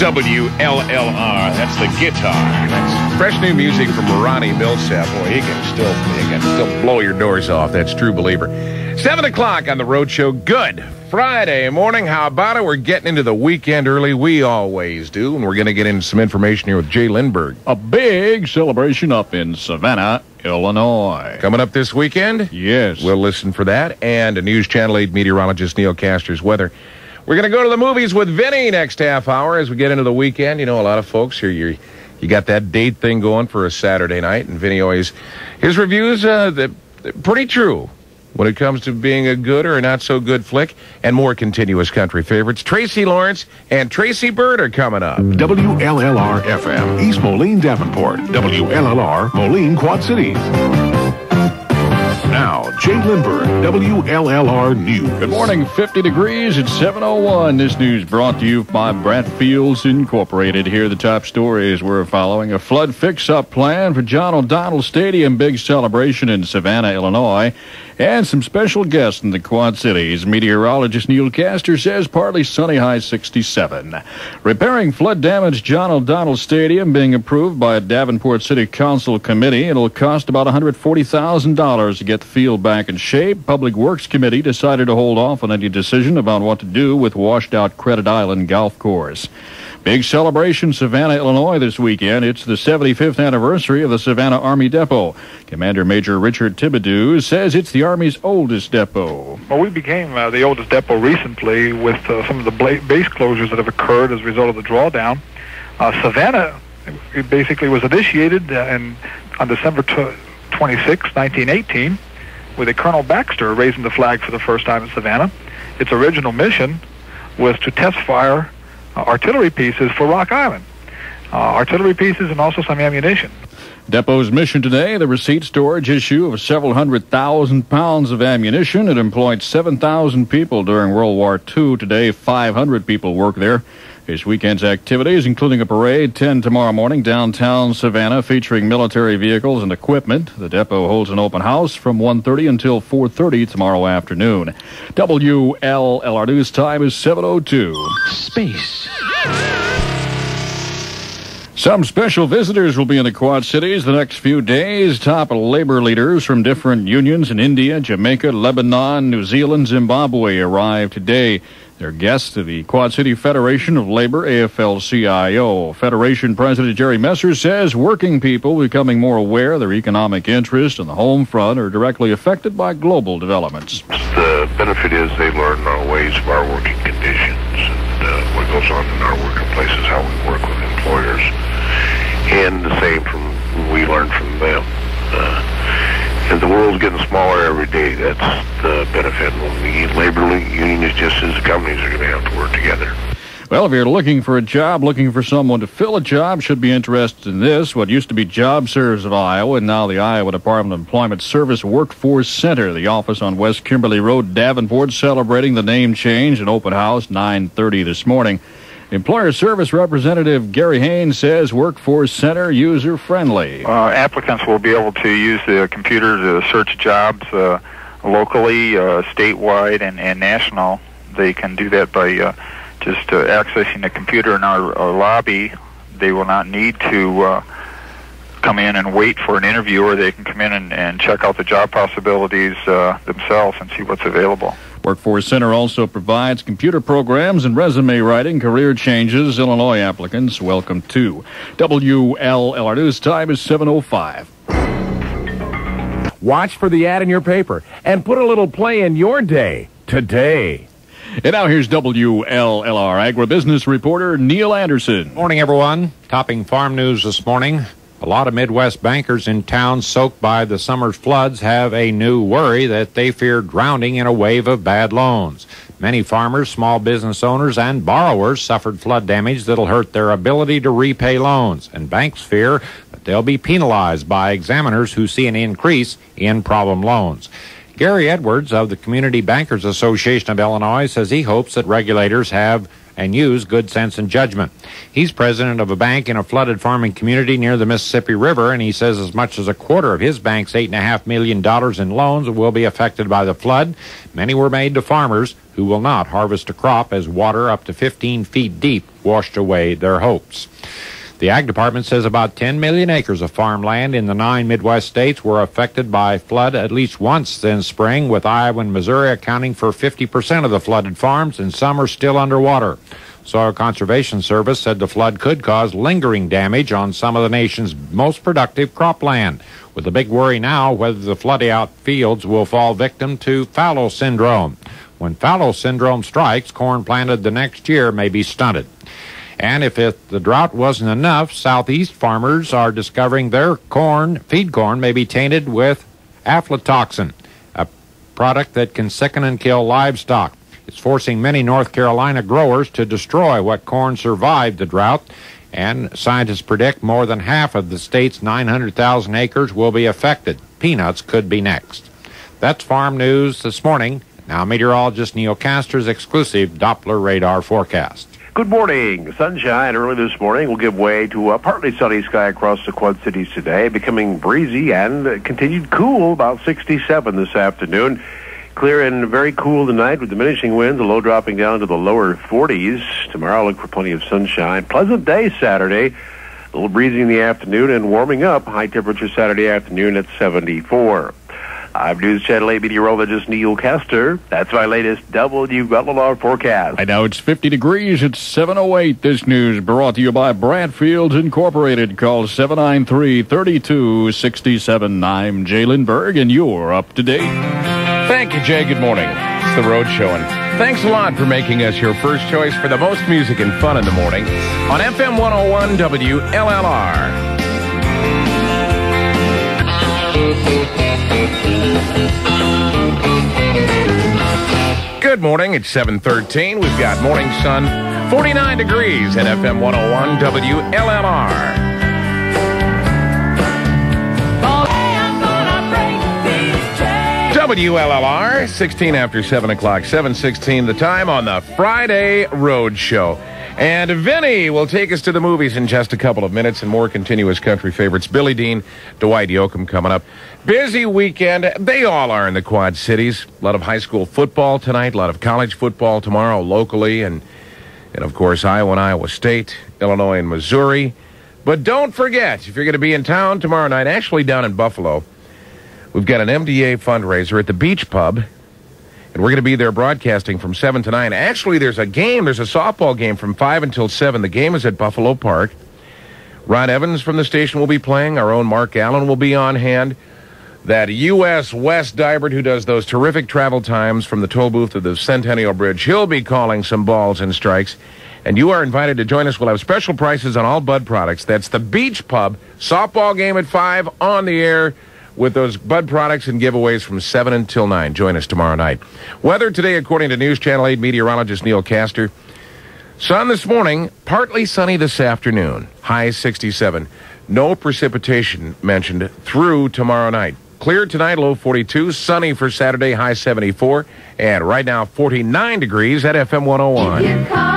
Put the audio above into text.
Wllr, that's the guitar. That's fresh new music from Ronnie Millsap. Boy, he can still blow your doors off. That's true believer. 7 o'clock on the Road Show. Good Friday morning. How about it? We're getting into the weekend early. We always do. And we're going to get into some information here with Jay Lindbergh. A big celebration up in Savannah, Illinois. Coming up this weekend? Yes. We'll listen for that. And a News Channel 8 meteorologist Neil Castor's weather. We're going to go to the movies with Vinny next half hour as we get into the weekend. You know, a lot of folks here, you got that date thing going for a Saturday night. And Vinny always, his reviews, they're pretty true when it comes to being a good or a not-so-good flick, and more continuous country favorites. Tracy Lawrence and Tracy Bird are coming up. WLLR-FM, East Moline, Davenport. WLLR, Moline, Quad Cities. Now, Jay Lindbergh, WLLR News. Good morning, 50 degrees at 7:01. This news brought to you by Bradfields Incorporated. Here are the top stories we're following. A flood fix-up plan for John O'Donnell Stadium. Big celebration in Savannah, Illinois. And some special guests in the Quad Cities. Meteorologist Neil Castor says partly sunny, high 67. Repairing flood-damaged John O'Donnell Stadium being approved by a Davenport City Council committee. It'll cost about $140,000 to get the field back in shape. Public Works Committee decided to hold off on any decision about what to do with washed-out Credit Island Golf Course. Big celebration, Savannah, Illinois this weekend. It's the 75th anniversary of the Savannah Army Depot. Commander Major Richard Thibodeau says it's the Army's oldest depot. Well, we became the oldest depot recently with some of the base closures that have occurred as a result of the drawdown. Savannah basically was initiated on December 26, 1918, with a Colonel Baxter raising the flag for the first time in Savannah. Its original mission was to test fire artillery pieces for Rock Island. Artillery pieces and also some ammunition. Depot's mission today, the receipt storage issue of several 100,000 pounds of ammunition. It employed 7,000 people during World War II. Today, 500 people work there. This weekend's activities, including a parade, 10 tomorrow morning, downtown Savannah, featuring military vehicles and equipment. The depot holds an open house from 1:30 until 4:30 tomorrow afternoon. WLLR News time is 7:02. Space. Some special visitors will be in the Quad Cities the next few days. Top labor leaders from different unions in India, Jamaica, Lebanon, New Zealand, Zimbabwe arrive today. They're guests of the Quad City Federation of Labor, AFL-CIO. Federation President Jerry Messer says working people becoming more aware of their economic interests on the home front are directly affected by global developments. The benefit is they learn our ways of our working conditions and what goes on in our working places, how we work with employers, and the same from we learn from them. And the world's getting smaller every day. That's the benefit. When we labor unions, just as the companies are going to have to work together. Well, if you're looking for a job, looking for someone to fill a job, should be interested in this. What used to be Job Serves of Iowa, and now the Iowa Department of Employment Service Workforce Center. The office on West Kimberly Road, Davenport, celebrating the name change. An open house, 9:30 this morning. Employer Service Representative Gary Haynes says Workforce Center user-friendly. Applicants will be able to use the computer to search jobs locally, statewide, and national. They can do that by just accessing the computer in our lobby. They will not need to come in and wait for an interview, or they can come in and check out the job possibilities themselves and see what's available. Workforce Center also provides computer programs and resume writing, career changes. Illinois applicants welcome to. WLLR News time is 7:05. Watch for the ad in your paper and put a little play in your day today. And now here's WLLR agribusiness reporter Neil Anderson. Morning, everyone. Topping farm news this morning. A lot of Midwest bankers in towns soaked by the summer's floods have a new worry that they fear drowning in a wave of bad loans. Many farmers, small business owners, and borrowers suffered flood damage that'll hurt their ability to repay loans, and banks fear that they'll be penalized by examiners who see an increase in problem loans. Gary Edwards of the Community Bankers Association of Illinois says he hopes that regulators have and use good sense and judgment. He's president of a bank in a flooded farming community near the Mississippi River, and he says as much as a quarter of his bank's $8.5 million in loans will be affected by the flood. Many were made to farmers who will not harvest a crop as water up to 15 feet deep washed away their hopes. The Ag Department says about 10 million acres of farmland in the 9 Midwest states were affected by flood at least once this spring, with Iowa and Missouri accounting for 50% of the flooded farms, and some are still underwater. Soil Conservation Service said the flood could cause lingering damage on some of the nation's most productive cropland, with the big worry now whether the flooded-out fields will fall victim to fallow syndrome. When fallow syndrome strikes, corn planted the next year may be stunted. And if the drought wasn't enough, southeast farmers are discovering their feed corn may be tainted with aflatoxin, a product that can sicken and kill livestock. It's forcing many North Carolina growers to destroy what corn survived the drought, and scientists predict more than half of the state's 900,000 acres will be affected. Peanuts could be next. That's farm news this morning. Now meteorologist Neil Castor's exclusive Doppler radar forecast. Good morning. Sunshine early this morning will give way to a partly sunny sky across the Quad Cities today, becoming breezy and continued cool, about 67 this afternoon. Clear and very cool tonight with diminishing winds, the low dropping down to the lower 40s. Tomorrow, look for plenty of sunshine. Pleasant day Saturday, a little breezy in the afternoon and warming up. High temperature Saturday afternoon at 74. I'm News Channel 8 meteorologist Neil Castor. That's my latest Wllr forecast. Right now it's 50 degrees. It's 7:08. This news brought to you by Bradfields Incorporated. Call 793-3267. I'm Jay Lindbergh, and you're up to date. Thank you, Jay. Good morning. It's the Road Show, and thanks a lot for making us your first choice for the most music and fun in the morning on FM 101 WLLR. Good morning. It's 7:13. We've got morning sun, 49 degrees at FM 101 WLLR. WLLR, 16 after 7 o'clock, 7:16 the time on the Friday Road Show. And Vinny will take us to the movies in just a couple of minutes, and more continuous country favorites. Billy Dean, Dwight Yoakam coming up. Busy weekend. They all are in the Quad Cities. A lot of high school football tonight, a lot of college football tomorrow locally, and of course, Iowa and Iowa State, Illinois and Missouri. But don't forget, if you're going to be in town tomorrow night, actually down in Buffalo, we've got an MDA fundraiser at the Beach Pub. And we're going to be there broadcasting from 7 to 9. Actually, there's a softball game from 5 until 7. The game is at Buffalo Park. Ron Evans from the station will be playing. Our own Mark Allen will be on hand. That U.S. West Dybert, who does those terrific travel times from the toll booth to the Centennial Bridge, he'll be calling some balls and strikes. And you are invited to join us. We'll have special prices on all Bud products. That's the Beach Pub. Softball game at 5 on the air, with those Bud products and giveaways from 7 until 9. Join us tomorrow night. Weather today, according to News Channel 8 meteorologist Neil Castor. Sun this morning, partly sunny this afternoon. High 67. No precipitation mentioned through tomorrow night. Clear tonight, low 42. Sunny for Saturday, high 74. And right now, 49 degrees at FM 101.